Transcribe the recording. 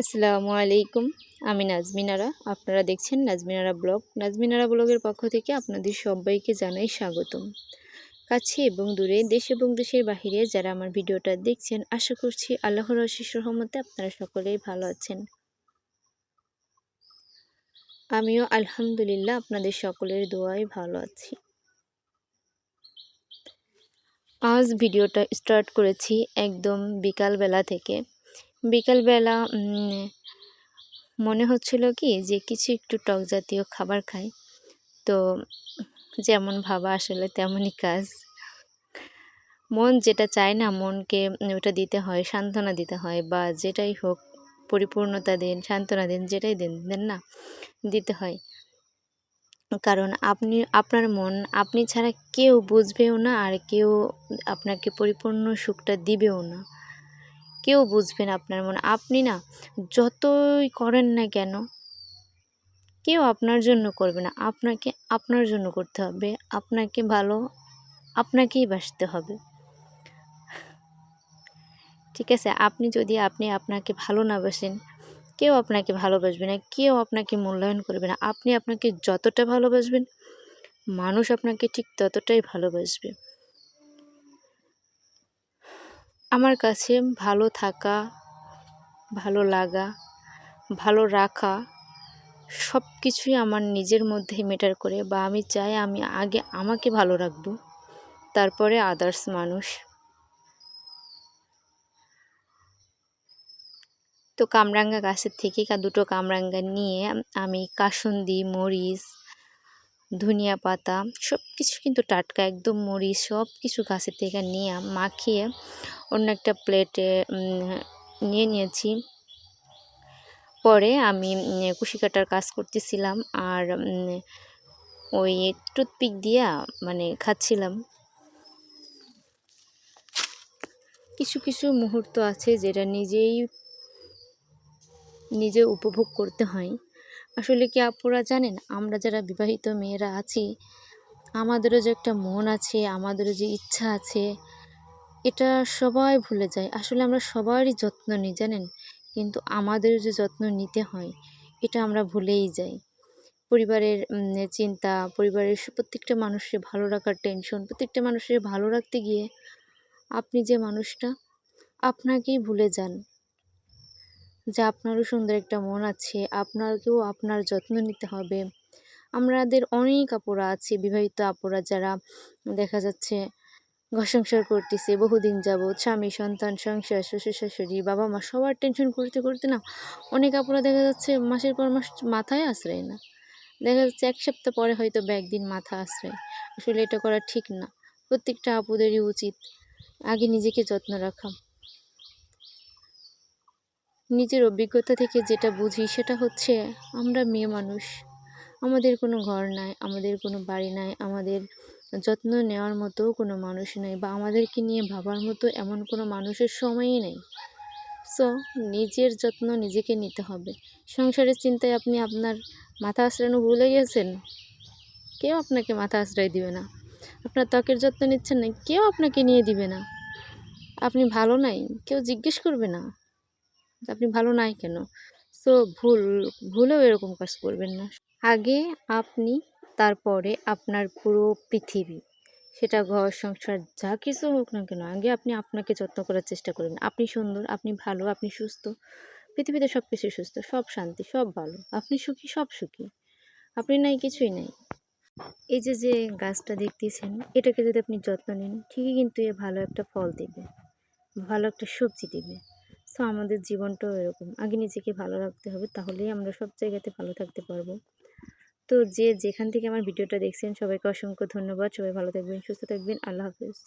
আসসালামু আলাইকুম। আমি নাজমিনারা। আপনারা দেখছেন নাজমিনারা ব্লগ। নাজমিনারা ব্লগের পক্ষ থেকে আপনাদের সবাইকে জানাই স্বাগতম। কাছে এবং দূরে, দেশ এবং দেশের বাহিরে যারা আমার ভিডিওটা দেখছেন, আশা করছি আল্লাহর অশেষ রহমতে আপনারা সকলেই ভালো আছেন। আমিও আলহামদুলিল্লাহ আপনাদের সকলের দোয়ায় ভালো আছি। আজ ভিডিওটা স্টার্ট করেছি একদম বিকালবেলা থেকে। বিকালবেলা মনে হচ্ছিল কি যে কিছু একটু টক জাতীয় খাবার খাই। তো যেমন ভাবা আসলে তেমনই কাজ। মন যেটা চায় না মনকে ওটা দিতে হয়, সান্ত্বনা দিতে হয়, বা যেটাই হোক পরিপূর্ণতা দিন, সান্ত্বনা দিন, যেটাই দেন না দিতে হয়। কারণ আপনার মন আপনি ছাড়া কেউ বুঝবেও না, আর কেউ আপনাকে পরিপূর্ণ সুখটা দিবেও না। কেউ বুঝবে না আপনার মন। আপনি না যতই করেন না কেন, কেউ আপনার জন্য করবে না। আপনাকে আপনার জন্য করতে হবে। আপনাকে আপনাকেই বাসতে হবে। ঠিক আছে? আপনি আপনাকে ভালো না বাসেন, কেউ আপনাকে ভালোবাসবে না, কেউ আপনাকে মূল্যায়ন করবে না। আপনি আপনাকে যতটা ভালোবাসবেন, মানুষ আপনাকে ঠিক ততটাই ভালোবাসবে। আমার কাছে ভালো থাকা, ভালো লাগা, ভালো রাখা সব কিছুই আমার নিজের মধ্যেই ম্যাটার করে, বা আমি চাই আমি আগে আমাকে ভালো রাখবো, তারপরে আদার্স মানুষ। তো কামরাঙ্গা গাছের থেকে দুটো কামরাঙ্গা নিয়ে আমি কাসুন্দি, মরিচ, ধনিয়া পাতা সব কিছু কিন্তু টাটকা, একদম মরিচ সব কিছু গাছের থেকে নিয়ে মাখিয়ে অন্য একটা প্লেটে নিয়ে নিয়েছি। পরে আমি কুশি কাটার কাজ করতেছিলাম, আর ওই টুথপিক দিয়া খাচ্ছিলাম। কিছু কিছু মুহূর্ত আছে যেটা নিজে উপভোগ করতে হয়। আসলে কি আপুরা জানেন, আমরা যারা বিবাহিত মেয়েরা আছি, আমাদেরও যে একটা মন আছে, আমাদেরও যে ইচ্ছা আছে, এটা সবাই ভুলে যায়। আসলে আমরা সবারই যত্ন নিই জানেন, কিন্তু আমাদেরও যে যত্ন নিতে হয় এটা আমরা ভুলেই যাই। পরিবারের চিন্তা, পরিবারের প্রত্যেকটা মানুষকে ভালো রাখার টেনশন, প্রত্যেকটা মানুষের ভালো রাখতে গিয়ে আপনি যে মানুষটা, আপনাকেই ভুলে যান যে আপনারও সুন্দর একটা মন আছে, আপনাকেও আপনার যত্ন নিতে হবে। আমাদের অনেক আপুরা আছে, বিবাহিত আপুরা, যারা দেখা যাচ্ছে ঘর সংসার করতেছে বহুদিন যাবৎ, স্বামী, সন্তান, সংসার, শ্বশুর শাশুড়ি, বাবা মা সবার টেনশন করতে করতে না অনেক আপুরা দেখা যাচ্ছে মাসের পর মাস মাথায় আশ্রয় না। দেখা যাচ্ছে এক সপ্তাহ পরে হয়তো বা একদিন মাথা আশ্রয়। আসলে এটা করা ঠিক না। প্রত্যেকটা আপুদেরই উচিত আগে নিজেকে যত্ন রাখা। নিজের অভিজ্ঞতা থেকে যেটা বুঝি সেটা হচ্ছে, আমরা মেয়ে মানুষ, আমাদের কোনো ঘর নাই, আমাদের কোনো বাড়ি নাই, আমাদের যত্ন নেওয়ার মতো কোনো মানুষ নেই, বা আমাদেরকে নিয়ে ভাবার মতো এমন কোনো মানুষের সময়ই নেই। সো নিজের যত্ন নিজেকে নিতে হবে। সংসারের চিন্তায় আপনি আপনার মাথা আশ্রানো ভুলে গেছেন, কেউ আপনাকে মাথা আশ্রয় দিবে না। আপনার ত্বকের যত্ন নিচ্ছেন না, কেউ আপনাকে নিয়ে দিবে না। আপনি ভালো নাই, কেউ জিজ্ঞেস করবে না আপনি ভালো নাই কেন। সো ভুলেও এরকম কাজ করবেন না। আগে আপনি, তারপরে আপনার পুরো পৃথিবী, সেটা ঘর সংসার যা কিছু হোক না কেন, আগে আপনি আপনাকে যত্ন করার চেষ্টা করবেন। আপনি সুন্দর, আপনি ভালো, আপনি সুস্থ, পৃথিবীতে সব কিছু সুস্থ, সব শান্তি, সব ভালো, আপনি সুখী, সব সুখী। আপনি নাই, কিছুই নাই। এই যে গাছটা দেখতেছেন, এটাকে যদি আপনি যত্ন নেন, ঠিকই কিন্তু এ ভালো একটা ফল দেবে, ভালো একটা সবজি দেবে। সো আমাদের জীবনটাও এরকম, আগে নিজেকে ভালো রাখতে হবে, তাহলেই আমরা সব জায়গাতে ভালো থাকতে পারবো। তো যেখান থেকে আমার ভিডিওটা দেখছেন সবাইকে অসংখ্য ধন্যবাদ। সবাই ভালো থাকবেন, সুস্থ থাকবেন। আল্লাহ হাফেজ।